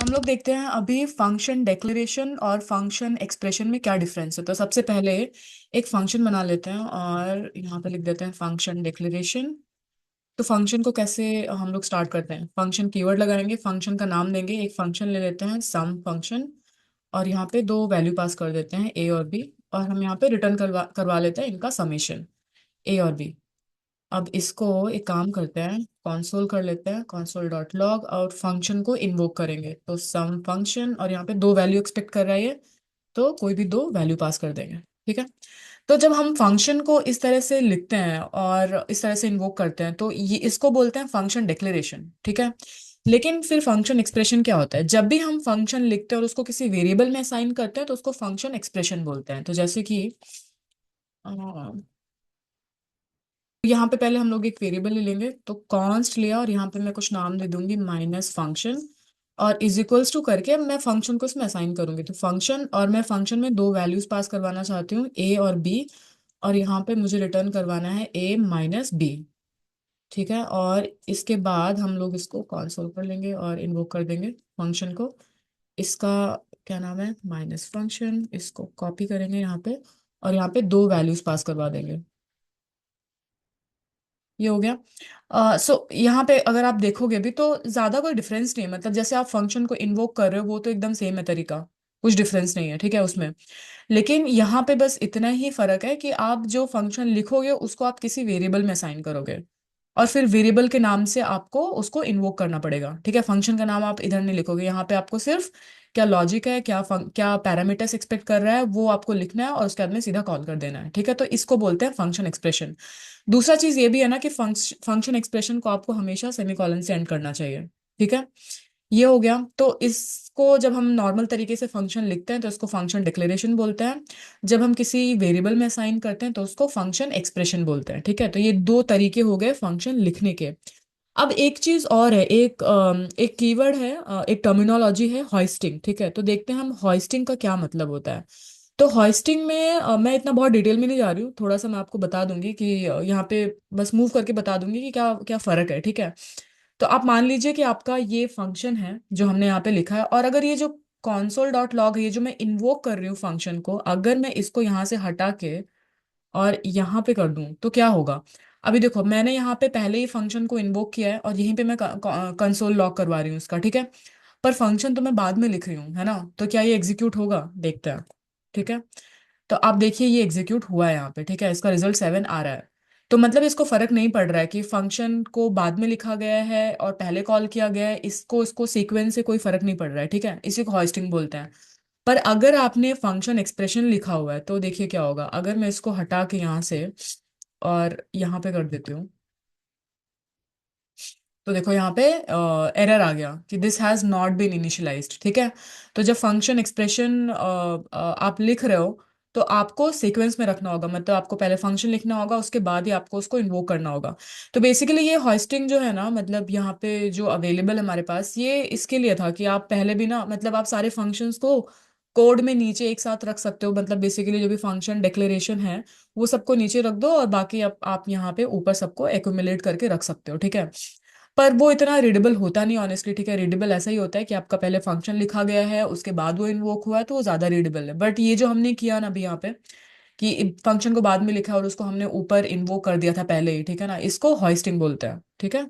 हम लोग देखते हैं अभी फंक्शन डिक्लेरेशन और फंक्शन एक्सप्रेशन में क्या डिफरेंस है। तो सबसे पहले एक फंक्शन बना लेते हैं और यहाँ पे लिख देते हैं फंक्शन डिक्लेरेशन। तो फंक्शन को कैसे हम लोग स्टार्ट करते हैं, फंक्शन कीवर्ड लगाएंगे, फंक्शन का नाम देंगे, एक फंक्शन ले लेते हैं सम फंक्शन, और यहाँ पे दो वैल्यू पास कर देते हैं ए और बी, और हम यहाँ पे रिटर्न करवा करवा लेते हैं इनका समेशन ए और बी। अब इसको एक काम करते हैं, कॉन्सोल कर लेते हैं, कॉन्सोल डॉट लॉग, और फंक्शन को इन्वोक करेंगे तो सम फंक्शन, और यहाँ पे दो वैल्यू एक्सपेक्ट कर रहा है ये, तो कोई भी दो वैल्यू पास कर देंगे। ठीक है। तो जब हम फंक्शन को इस तरह से लिखते हैं और इस तरह से इन्वोक करते हैं तो ये इसको बोलते हैं फंक्शन डिक्लेरेशन। ठीक है। लेकिन फिर फंक्शन एक्सप्रेशन क्या होता है? जब भी हम फंक्शन लिखते हैं और उसको किसी वेरिएबल में असाइन करते हैं तो उसको फंक्शन एक्सप्रेशन बोलते हैं। तो जैसे कि यहाँ पे पहले हम लोग एक वेरिएबल ले लेंगे, तो कॉन्स्ट लिया और यहाँ पे मैं कुछ नाम दे दूंगी माइनस फंक्शन, और इज इक्वल्स टू करके मैं फंक्शन को इसमें असाइन करूंगी। तो फंक्शन, और मैं फंक्शन में दो वैल्यूज पास करवाना चाहती हूँ ए और बी, और यहाँ पे मुझे रिटर्न करवाना है ए माइनस बी। ठीक है। और इसके बाद हम लोग इसको कॉन्सोल कर लेंगे और इन्वोक कर देंगे फंक्शन को। इसका क्या नाम है, माइनस फंक्शन, इसको कॉपी करेंगे यहाँ पे, और यहाँ पे दो वैल्यूज पास करवा देंगे। ये हो गया। सो यहाँ पे अगर आप देखोगे भी तो ज्यादा कोई डिफरेंस नहीं है, मतलब जैसे आप फंक्शन को इन्वोक कर रहे हो वो तो एकदम सेम है तरीका, कुछ डिफरेंस नहीं है। ठीक है उसमें। लेकिन यहाँ पे बस इतना ही फर्क है कि आप जो फंक्शन लिखोगे उसको आप किसी वेरिएबल में असाइन करोगे, और फिर वेरिएबल के नाम से आपको उसको इन्वोक करना पड़ेगा। ठीक है। फंक्शन का नाम आप इधर नहीं लिखोगे, यहाँ पे आपको सिर्फ क्या लॉजिक है, क्या पैरामीटर्स एक्सपेक्ट कर रहा है वो आपको लिखना है, और उसके बाद में सीधा कॉल कर देना है। ठीक है। तो इसको बोलते हैं फंक्शन एक्सप्रेशन। दूसरा चीज ये भी है ना कि फंक्शन एक्सप्रेशन को आपको हमेशा सेमीकोलन से एंड करना चाहिए। ठीक है। ये हो गया। तो इसको जब हम नॉर्मल तरीके से फंक्शन लिखते हैं तो इसको फंक्शन डिक्लेरेशन बोलते हैं। जब हम किसी वेरिएबल में असाइन करते हैं तो उसको फंक्शन एक्सप्रेशन बोलते हैं। ठीक है। तो ये दो तरीके हो गए फंक्शन लिखने के। अब एक चीज और है, एक कीवर्ड है, एक टर्मिनोलॉजी है, हॉइस्टिंग। ठीक है। तो देखते हैं हम हॉइस्टिंग का क्या मतलब होता है। तो हॉइस्टिंग में मैं इतना बहुत डिटेल में नहीं जा रही हूँ, थोड़ा सा मैं आपको बता दूंगी कि यहाँ पे बस मूव करके बता दूंगी कि क्या क्या फर्क है। ठीक है। तो आप मान लीजिए कि आपका ये फंक्शन है जो हमने यहाँ पे लिखा है, और अगर ये जो कॉन्सोल डॉट लॉग है, ये जो मैं इन्वोक कर रही हूँ फंक्शन को, अगर मैं इसको यहाँ से हटा के और यहाँ पे कर दूं तो क्या होगा? अभी देखो मैंने यहाँ पे पहले ही फंक्शन को इन्वोक किया है और यहीं पे मैं कंसोल लॉग करवा रही हूँ इसका। ठीक है। पर फंक्शन तो मैं बाद में लिख रही हूँ, है ना? तो क्या ये एग्जीक्यूट होगा? देखते हैं। ठीक है। तो आप देखिए ये एग्जीक्यूट हुआ है यहाँ पे। ठीक है। इसका रिजल्ट 7 आ रहा है। तो मतलब इसको फर्क नहीं पड़ रहा है कि फंक्शन को बाद में लिखा गया है और पहले कॉल किया गया है, इसको इसको सीक्वेंस से कोई फर्क नहीं पड़ रहा है। ठीक है। इसी को हॉइस्टिंग बोलते हैं। पर अगर आपने फंक्शन एक्सप्रेशन लिखा हुआ है तो देखिए क्या होगा, अगर मैं इसको हटा के यहाँ से और यहाँ पे कर देती हूँ, तो देखो यहाँ पे एरर आ गया कि this has not been initialised. ठीक है। तो जब फंक्शन एक्सप्रेशन आप लिख रहे हो तो आपको सीक्वेंस में रखना होगा, मतलब आपको पहले फंक्शन लिखना होगा, उसके बाद ही आपको उसको इन्वोक करना होगा। तो बेसिकली ये हॉइस्टिंग जो है ना, मतलब यहाँ पे जो अवेलेबल है हमारे पास, ये इसके लिए था कि आप पहले भी ना, मतलब आप सारे फंक्शंस को कोड में नीचे एक साथ रख सकते हो, मतलब बेसिकली जो भी फंक्शन डिक्लेरेशन है वो सबको नीचे रख दो, और बाकी आप यहाँ पे ऊपर सबको एक्यूमुलेट करके रख सकते हो। ठीक है। पर वो इतना रीडेबल होता नहीं ऑनेस्टली। ठीक है। रीडेबल ऐसा ही होता है कि आपका पहले फंक्शन लिखा गया है उसके बाद वो इन्वोक हुआ है, तो वो ज्यादा रीडेबल है। बट ये जो हमने किया ना अभी यहाँ पे कि फंक्शन को बाद में लिखा है और उसको हमने ऊपर इन्वोक कर दिया था पहले ही, ठीक है ना, इसको हॉइस्टिंग बोलते हैं। ठीक है।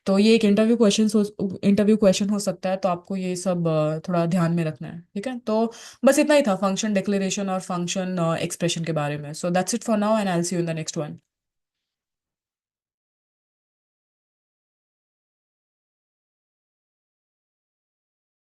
तो ये एक इंटरव्यू क्वेश्चन हो सकता है, तो आपको ये सब थोड़ा ध्यान में रखना है। ठीक है। तो बस इतना ही था फंक्शन डिक्लेरेशन और फंक्शन एक्सप्रेशन के बारे में। So that's it for now and I will see you in the next one.